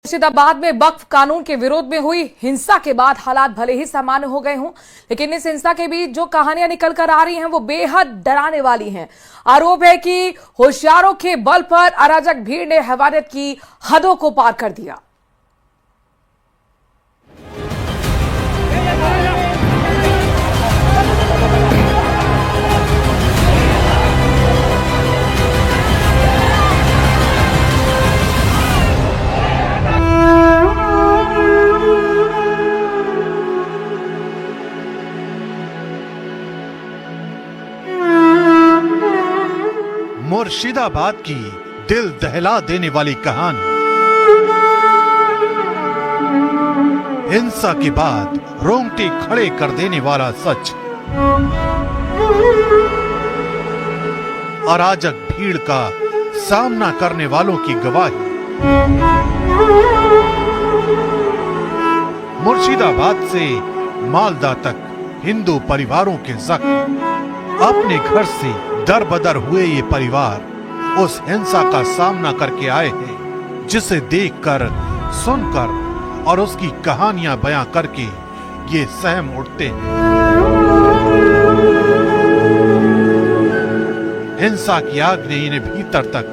मुर्शिदाबाद में वक्फ कानून के विरोध में हुई हिंसा के बाद हालात भले ही सामान्य हो गए हों, लेकिन इस हिंसा के बीच जो कहानियां निकल कर आ रही हैं वो बेहद डराने वाली हैं। आरोप है कि होशियारों के बल पर अराजक भीड़ ने हैवानियत की हदों को पार कर दिया। मुर्शिदाबाद की दिल दहला देने वाली कहानी। हिंसा के बाद रोंगटे खड़े कर देने वाला सच। अराजक भीड़ का सामना करने वालों की गवाही। मुर्शिदाबाद से मालदा तक हिंदू परिवारों के जख्म। अपने घर से दर-बदर हुए ये परिवार उस हिंसा का सामना करके आए हैं जिसे देखकर, सुनकर और उसकी कहानियां बयां करके ये सहम उठते हैं। हिंसा की आग ने इन्हें भीतर तक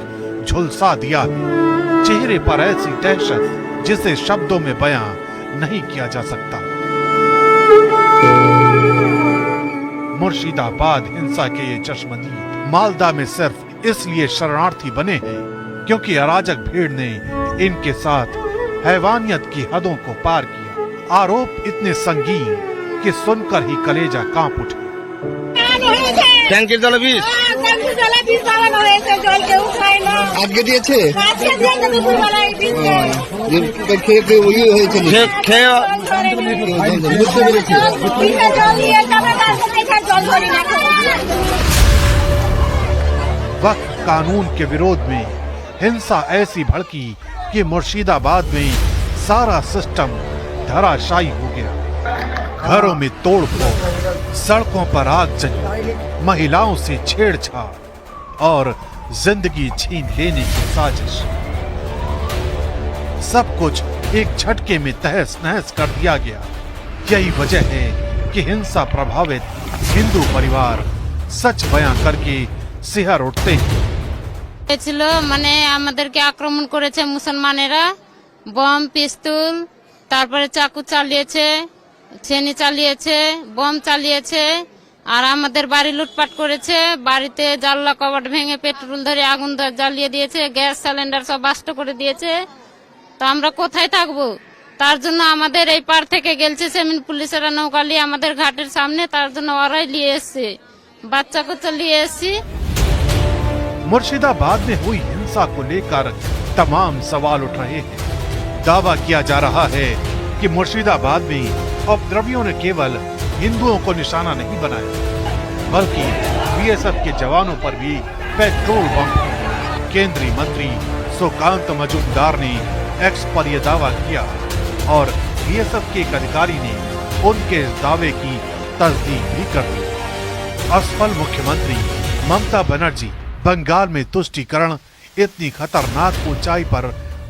झुलसा दिया है। चेहरे पर ऐसी दहशत जिसे शब्दों में बयां नहीं किया जा सकता। मुर्शिदाबाद हिंसा के ये चश्मदीद मालदा में सिर्फ इसलिए शरणार्थी बने हैं क्योंकि अराजक भीड़ ने इनके साथ हैवानियत की हदों को पार किया। आरोप इतने संगीन कि सुनकर ही कलेजा कांप उठे। ট্যাঙ্কের জলে বিষ বানানো হয়েছে, জলকে উঠায় না। আজকে দিয়েছে খেয়ে খেয়ে ওই হয়েছে, খেয়ে বুঝতে পেরেছি। वक्फ कानून के विरोध में हिंसा ऐसी भड़की कि मुर्शिदाबाद में सारा सिस्टम धराशायी हो गया। घरों में तोड़फोड़, सड़कों पर आग जली, महिलाओं से छेड़छाड़ और जिंदगी छीन लेने की साजिश। सब कुछ एक झटके में तहस नहस कर दिया गया। यही वजह है कि हिंसा प्रभावित हिंदू परिवार सच बयां करके सिहर उठते हैं। মানে আমাদেরকে আক্রমণ করেছে মুসলমানেরা, বম, পিস্তল, তারপরে চাকু চালিয়েছে, ছেনি চালিয়েছে, বম চালিয়েছে, আর আমাদের বাড়ি লুটপাট করেছে। বাড়িতে জানলা কবাট ভেঙে পেট্রোল ধরে আগুন জ্বালিয়ে দিয়েছে, গ্যাস সিলিন্ডার সব বাস্ট করে দিয়েছে। তো আমরা কোথায় থাকবো? তার জন্য আমাদের এই পার থেকে গেলছে সেমিন পুলিশেরা নৌকা নিয়ে আমাদের ঘাটের সামনে, তার জন্য ওরাই নিয়ে এসছে, বাচ্চা কুচ্চা নিয়ে এসছি। मुर्शिदाबाद में हुई हिंसा को लेकर तमाम सवाल उठ रहे हैं। दावा किया जा रहा है कि मुर्शिदाबाद में उपद्रवियों ने केवल हिंदुओं को निशाना नहीं बनाया, बल्कि बीएसएफ के जवानों पर भी पेट्रोल बम। केंद्रीय मंत्री सुकांत मजूमदार ने एक्स पर यह दावा किया और बीएसएफ के एक अधिकारी ने उनके इस दावे की तस्दीक भी कर दी। असफल मुख्यमंत्री ममता बनर्जी बंगाल में तुष्टीकरण इतनी खतरनाक ऊंचाई पर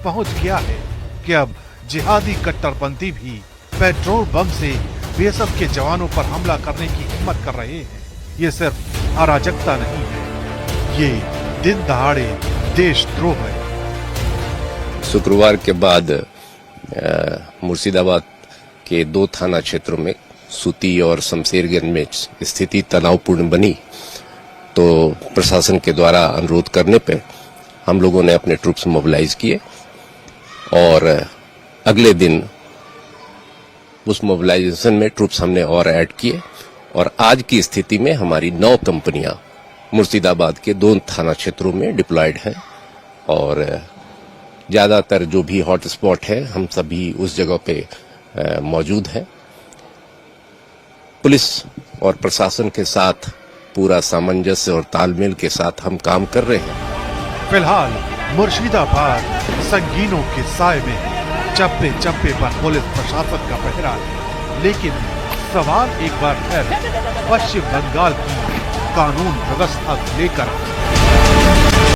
पहुंच गया है कि अब जिहादी कट्टरपंथी भी पेट्रोल बम से बीएसएफ के जवानों पर हमला करने की हिम्मत कर रहे हैं। ये सिर्फ अराजकता नहीं है, ये दिन दहाड़े देशद्रोह है। शुक्रवार के बाद मुर्शिदाबाद के 2 थाना क्षेत्रों में सूती और शमशेरगंज में स्थिति तनावपूर्ण बनी, तो प्रशासन के द्वारा अनुरोध करने पे हम लोगों ने अपने ट्रूप्स मोबिलाइज किए और अगले दिन उस मोबिलाइजेशन में ट्रूप्स हमने और ऐड किए और आज की स्थिति में हमारी 9 कंपनियां मुर्शिदाबाद के 2 थाना क्षेत्रों में डिप्लॉयड हैं और ज्यादातर जो भी हॉट स्पॉट है हम सभी उस जगह पे मौजूद हैं। पुलिस और प्रशासन के साथ पूरा सामंजस्य और तालमेल के साथ हम काम कर रहे हैं। फिलहाल मुर्शिदाबाद संगीनों के साए में है। चप्पे चप्पे पर पुलिस प्रशासन का पहरा है, लेकिन सवाल एक बार फिर पश्चिम बंगाल की कानून व्यवस्था को लेकर